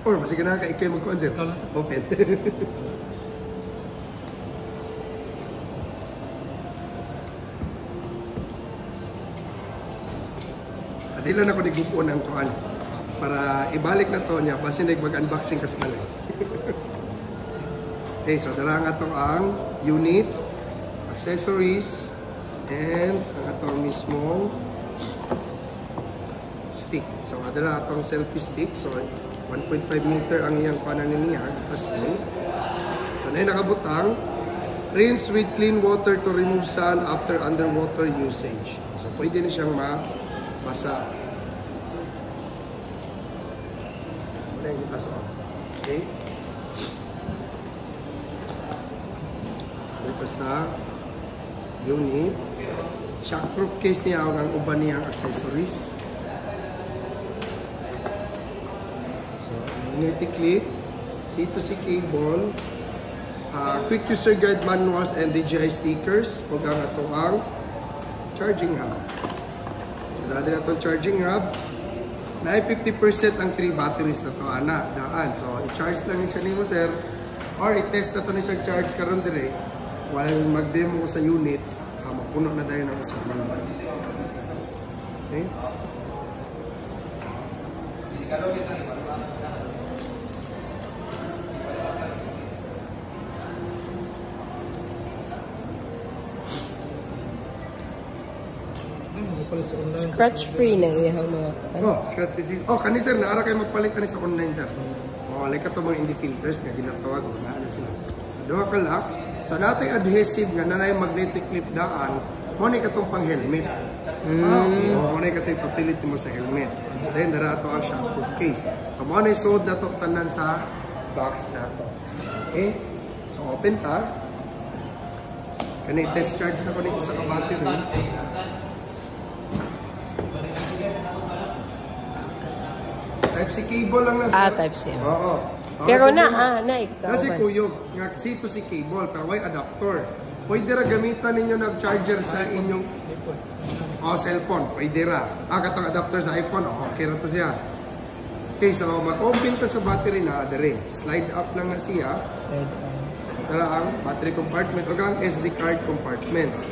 Or, masig na ka, ikay mag-concept. Open. Adilan ako nigupo ng tuan. Para ibalik na to niya, basi mag-unboxing kas malay. Okay, so dara nga to ang unit, accessories, and ang atong mismong stick. So dara atong selfie stick. So it's 1.5 meter ang iyang kanan niya. So na nakabutang, rinse with clean water to remove sand after underwater usage. So pwede na siyang mabasa. Wala yung itas on. Okay? Basta unit, shockproof case niya ang uban niyang accessories. So magnetic clip, C2C cable, quick user guide manuals and DJI stickers, ug ang atong charging hub. So dahil na itong charging hub, na 50% ang 3 batteries na ito daan. So i-charge lang siya ni mo sir, or i-test na ito na siya charge karon dire. While mag-demo ko sa unit, mapuno na dahil ng usapan. Okay? Scratch-free na iyang mga... scratch-free. Kani sir, naara kayo magpalit kani sa online sir. Like ito mga indie filters na ginatawag. Wala na sila. So, doha ka lang. So, natin adhesive nga na yung magnetic clip daan, muna itong pang helmet. Muna itong papilit mo sa helmet. Then, dara ito ang shockproof case. So, muna isod na itong tanan sa box na ito. Okay? So, open ta. Kani test charge na ko nito sa battery. Type-C cable lang na sa... Type-C. Oo. Pero ikaw. Kasi kuyog, nga C2C cable, pero may adapter. Pwede ra gamitan ninyo nag-charger sa inyong cellphone. Pwede ra. Katong adapter sa iPhone, okay ra to siya. Okay, so mag-open ta sa battery na adere. Slide up lang na siya. Slide up. Tara ang battery compartment o ang SD card compartments.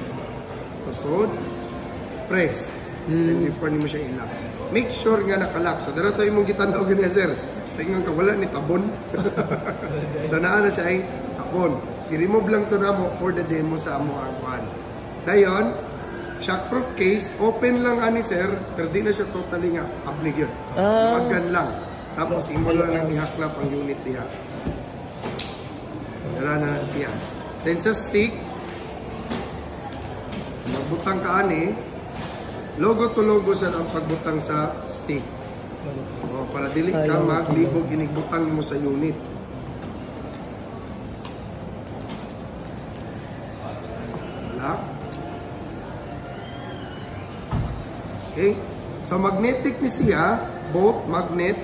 So, press. And before mo siya ilak. Make sure nga nakalock. So, dara tayo mong gitandaw ganyan, sir. Tingnan ka, wala ni tabon. So, na siya ay tabon. I-remove lang ito na mo for the demo sa amo ang kuhan. Dayon, shockproof case, open lang ani sir, pero di na siya totally nga ablig yun. Magan lang. Tapos, imo lang nang ihaklap ang unit niya. Dara na siya. Then sa stick, magbutang ka ani, logo to logo sa ang pagbutang sa stick. Para dili ka maglibog inigbutang mo sa unit. Lock. Okay. So magnetic ni siya, both magnet,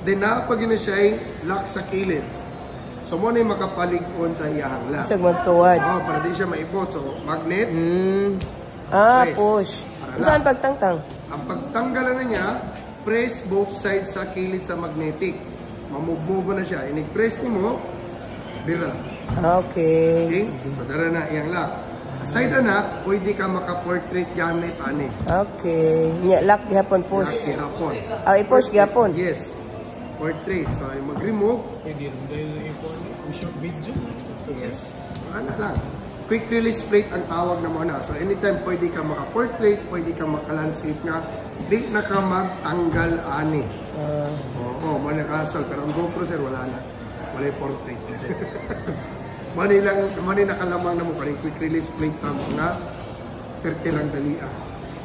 then napag na siya ay lock sa kilid. So mo na yung makapalig-on sa iyang lock. Sa magtuwad. Para di siya maibot. So magnet. Push. Saan pagtangtang? Ang pagtanggalan na niya, press both sides sa kilid sa magnetic. Mamove-move na siya. Inig-press ni mo, bira. Okay. So, dara na iyang lock. Aside na, pwede ka maka-portrait gamit ani. Okay. Lock gihapon push. Lock gihapon. I-push gihapon? Yes. Portrait. So, mag-remove. Pwede rin dahil yung short video. Yes. Ano lang. Quick release plate ang tawag na muna. So, anytime pwede ka maka-portrait, pwede ka maka-landscape nga. Di na ka magtanggal ani. Muna kasal. Pero ang GoPro sir, wala na. Wala yung portrait. Mani nakalamang na mo pa rin quick release plate na mga 30 lang dalia.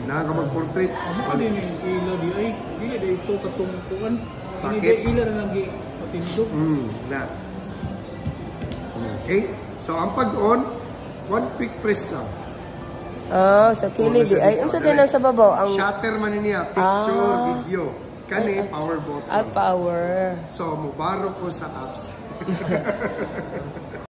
Na ka mag-portrait. Ano din yung ila di ay? Dili na ito katungkuan. Bakit? Ila na lang patindog. Na. Okay. So, ang pag-on, one quick press lang. Sa kilid di ay. Unsa din sa babaw? Ang shutter man niya, picture, video. Kani, power button. Power. So, mubaro ko sa apps.